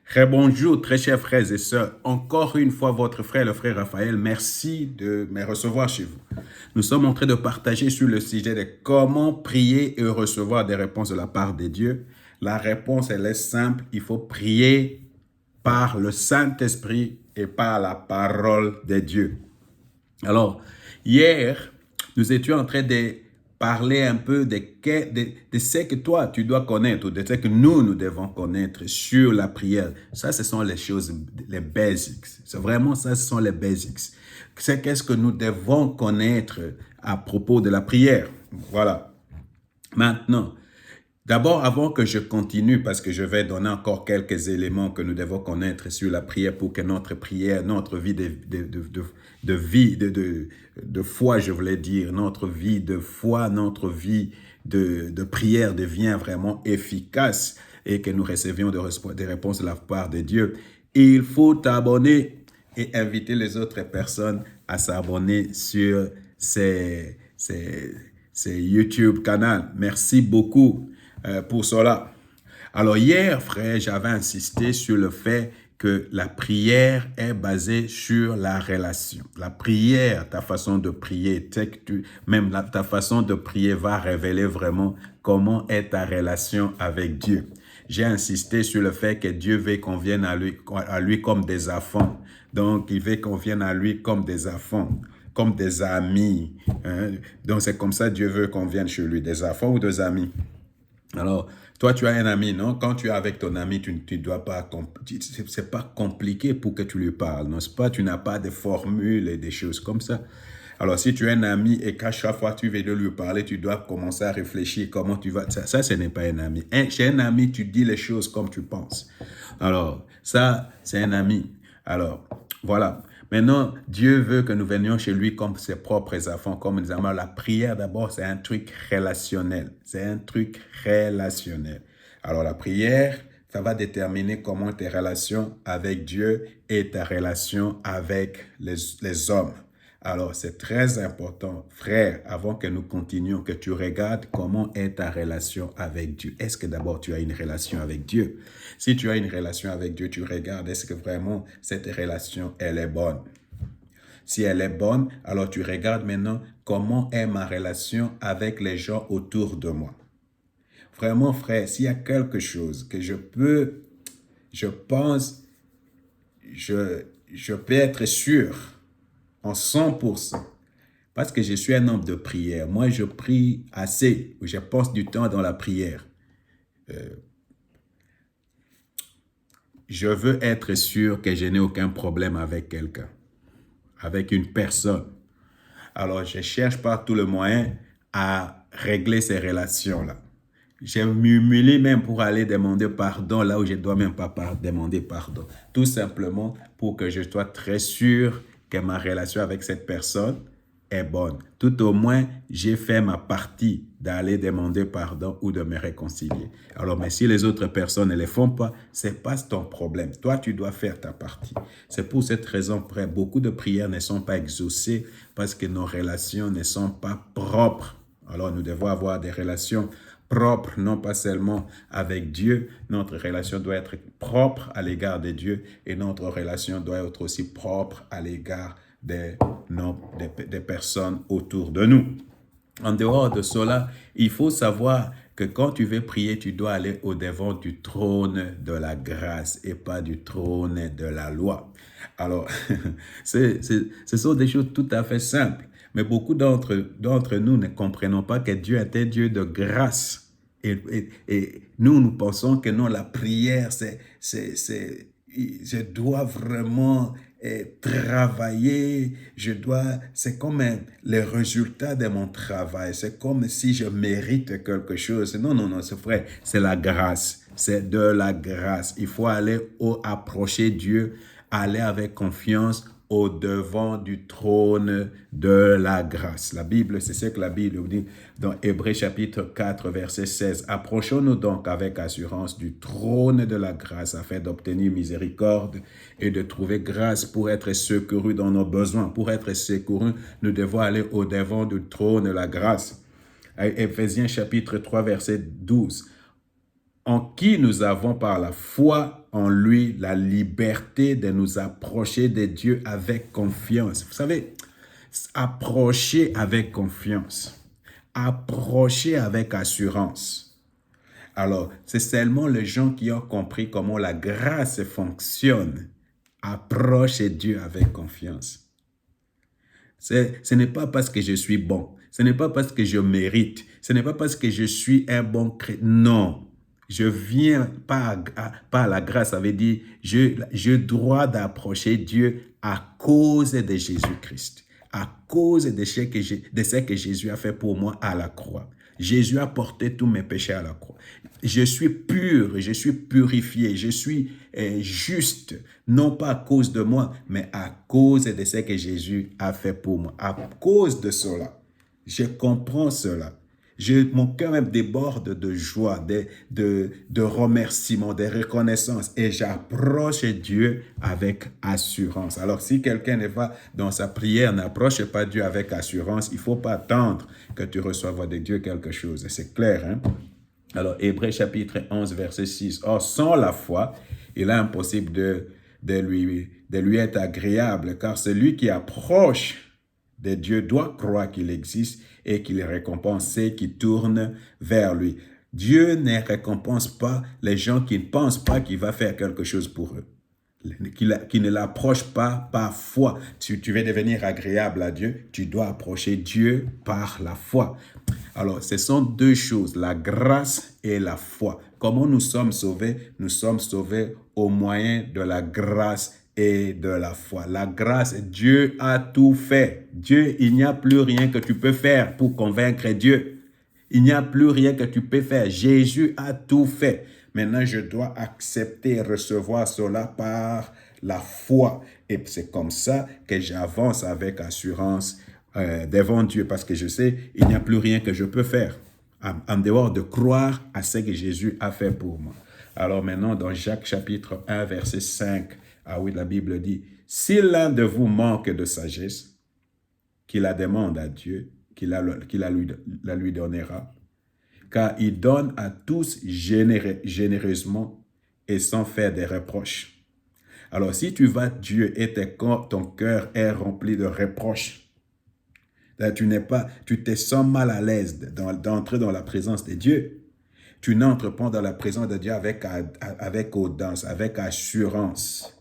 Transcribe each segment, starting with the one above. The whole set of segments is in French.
Très bonjour, très chers frères et sœurs. Encore une fois, votre frère, le frère Raphaël, merci de me recevoir chez vous. Nous sommes en train de partager sur le sujet de comment prier et recevoir des réponses de la part de Dieu. La réponse, elle est simple. Il faut prier par le Saint-Esprit et par la parole de Dieu. Alors, hier, nous étions en train de parler un peu de ce que toi, tu dois connaître, ou de ce que nous devons connaître sur la prière. Ça, ce sont les choses, les basics. C'est vraiment ça, ce sont les basics. C'est qu'est-ce que nous devons connaître à propos de la prière. Voilà. Maintenant, d'abord, avant que je continue, parce que je vais donner encore quelques éléments que nous devons connaître sur la prière pour que notre prière, notre vie de foi, je voulais dire, notre vie de foi, notre vie de prière devient vraiment efficace et que nous recevions des réponses de la part de Dieu. Il faut t'abonner et inviter les autres personnes à s'abonner sur ces YouTube canal. Merci beaucoup pour cela. Alors hier, frère, j'avais insisté sur le fait que la prière est basée sur la relation. La prière, ta façon de prier, ta façon de prier va révéler vraiment comment est ta relation avec Dieu. J'ai insisté sur le fait que Dieu veut qu'on vienne à lui comme des enfants. Donc, il veut qu'on vienne à lui comme des enfants, comme des amis. Hein? Donc, c'est comme ça que Dieu veut qu'on vienne chez lui, des enfants ou des amis. Alors, toi, tu as un ami, non? Quand tu es avec ton ami, tu ne dois pas, c'est pas compliqué pour que tu lui parles, n'est-ce pas? Tu n'as pas de formules et des choses comme ça. Alors, si tu as un ami et qu'à chaque fois tu veux de lui parler, tu dois commencer à réfléchir comment tu vas. Ça ce n'est pas un ami. Chez un ami, tu dis les choses comme tu penses. Alors, ça, c'est un ami. Alors, voilà. Maintenant, Dieu veut que nous venions chez lui comme ses propres enfants, comme nous avons la prière d'abord, c'est un truc relationnel. C'est un truc relationnel. Alors, la prière, ça va déterminer comment tes relations avec Dieu et ta relation avec les hommes. Alors, c'est très important, frère, avant que nous continuions, que tu regardes comment est ta relation avec Dieu. Est-ce que d'abord tu as une relation avec Dieu? Si tu as une relation avec Dieu, tu regardes, est-ce que vraiment cette relation, elle est bonne? Si elle est bonne, alors tu regardes maintenant comment est ma relation avec les gens autour de moi. Vraiment, frère, s'il y a quelque chose que je pense, je peux être sûr en 100%. Parce que je suis un homme de prière. Moi, je prie assez. Je passe du temps dans la prière. Je veux être sûr que je n'ai aucun problème avec quelqu'un, avec une personne. Alors, je cherche par tout le moyen à régler ces relations-là. J'ai m'humilié même pour aller demander pardon là où je ne dois même pas demander pardon. Tout simplement pour que je sois très sûr que ma relation avec cette personne est bonne. Tout au moins, j'ai fait ma partie d'aller demander pardon ou de me réconcilier. Alors, mais si les autres personnes ne le font pas, c'est pas ton problème. Toi, tu dois faire ta partie. C'est pour cette raison que beaucoup de prières ne sont pas exaucées parce que nos relations ne sont pas propres. Alors, nous devons avoir des relations propres, non pas seulement avec Dieu. Notre relation doit être propre à l'égard de Dieu et notre relation doit être aussi propre à l'égard des personnes autour de nous. En dehors de cela, il faut savoir que quand tu veux prier, tu dois aller au-devant du trône de la grâce et pas du trône de la loi. Alors, ce sont des choses tout à fait simples. Mais beaucoup d'entre nous ne comprenons pas que Dieu est un Dieu de grâce. Et nous pensons que non, la prière, je dois vraiment travailler, c'est comme le résultat de mon travail, c'est comme si je mérite quelque chose. Non, non, non, c'est vrai, c'est la grâce, c'est de la grâce. Il faut aller approcher Dieu, aller avec confiance au-devant du trône de la grâce. La Bible, c'est ce que la Bible dit dans Hébreux chapitre 4, verset 16. Approchons-nous donc avec assurance du trône de la grâce afin d'obtenir miséricorde et de trouver grâce pour être secourus dans nos besoins. Pour être secourus, nous devons aller au-devant du trône de la grâce. Éphésiens chapitre 3, verset 12. en qui nous avons par la foi en lui la liberté de nous approcher de Dieu avec confiance. Vous savez, approcher avec confiance, approcher avec assurance. Alors, c'est seulement les gens qui ont compris comment la grâce fonctionne, approchent Dieu avec confiance. Ce n'est pas parce que je suis bon, ce n'est pas parce que je mérite, ce n'est pas parce que je suis un bon chrétien. Non, je viens par la grâce, ça veut dire j'ai droit d'approcher Dieu à cause de Jésus-Christ, à cause de ce que Jésus a fait pour moi à la croix. Jésus a porté tous mes péchés à la croix. Je suis pur, je suis purifié, je suis juste, non pas à cause de moi, mais à cause de ce que Jésus a fait pour moi. À cause de cela, je comprends cela. Mon cœur même déborde de joie, de remerciement, de reconnaissance et j'approche Dieu avec assurance. Alors, si quelqu'un n'est pas dans sa prière, n'approche pas Dieu avec assurance, il ne faut pas attendre que tu reçoives de Dieu quelque chose. C'est clair, hein? Alors, Hébreux chapitre 11, verset 6. Or, sans la foi, il est impossible de lui être agréable, car celui qui approche de Dieu doit croire qu'il existe et qu'il récompense ceux qui tournent vers lui. Dieu ne récompense pas les gens qui ne pensent pas qu'il va faire quelque chose pour eux, qui ne l'approchent pas par foi. Si tu veux devenir agréable à Dieu, tu dois approcher Dieu par la foi. Alors, ce sont deux choses, la grâce et la foi. Comment nous sommes sauvés? Nous sommes sauvés au moyen de la grâce et de la foi. La grâce, Dieu a tout fait. Dieu, il n'y a plus rien que tu peux faire pour convaincre Dieu. Il n'y a plus rien que tu peux faire. Jésus a tout fait. Maintenant, je dois accepter et recevoir cela par la foi. Et c'est comme ça que j'avance avec assurance devant Dieu, parce que je sais, il n'y a plus rien que je peux faire en dehors de croire à ce que Jésus a fait pour moi. Alors maintenant, dans Jacques chapitre 1, verset 5, ah oui, la Bible dit, « Si l'un de vous manque de sagesse, qu'il la demande à Dieu, qu'il la lui donnera, car il donne à tous généreusement et sans faire des reproches. » Alors, si tu vas à Dieu et ton cœur est rempli de reproches, tu te sens mal à l'aise d'entrer dans la présence de Dieu. Tu n'entres pas dans la présence de Dieu avec audace, avec assurance.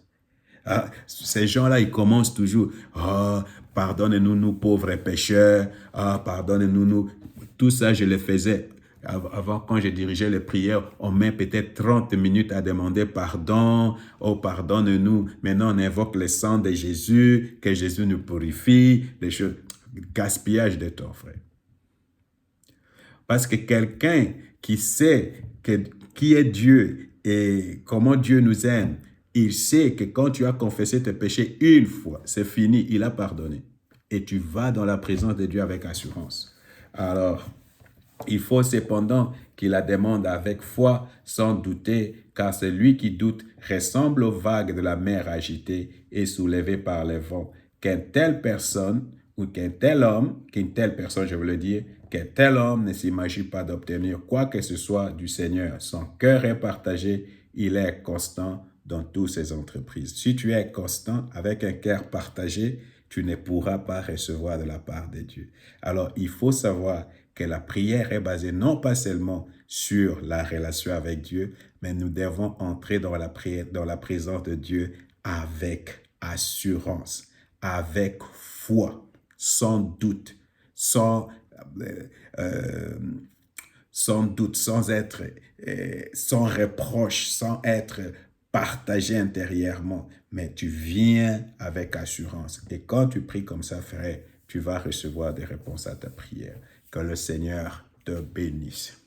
Ah, ces gens-là, ils commencent toujours, « Ah, pardonne-nous, nous pauvres pécheurs. Ah, pardonne-nous, nous. » Tout ça, je le faisais. Avant, quand je dirigeais les prières, on met peut-être 30 minutes à demander pardon. « Oh, pardonne-nous. » Maintenant, on invoque le sang de Jésus, que Jésus nous purifie. Des choses. Gaspillage de temps, frère. Parce que quelqu'un qui sait qui est Dieu et comment Dieu nous aime, il sait que quand tu as confessé tes péchés une fois, c'est fini, il a pardonné. Et tu vas dans la présence de Dieu avec assurance. Alors, il faut cependant qu'il la demande avec foi, sans douter, car celui qui doute ressemble aux vagues de la mer agitée et soulevée par les vents. Qu'une telle personne je veux le dire, qu'un tel homme ne s'imagine pas d'obtenir quoi que ce soit du Seigneur. Son cœur est partagé, il est constant dans toutes ses entreprises. Si tu es constant avec un cœur partagé, tu ne pourras pas recevoir de la part de Dieu. Alors, il faut savoir que la prière est basée non pas seulement sur la relation avec Dieu, mais nous devons entrer dans la présence de Dieu avec assurance, avec foi, sans doute, sans reproche, sans être partagé intérieurement, mais tu viens avec assurance. Et quand tu pries comme ça, frère, tu vas recevoir des réponses à ta prière. Que le Seigneur te bénisse.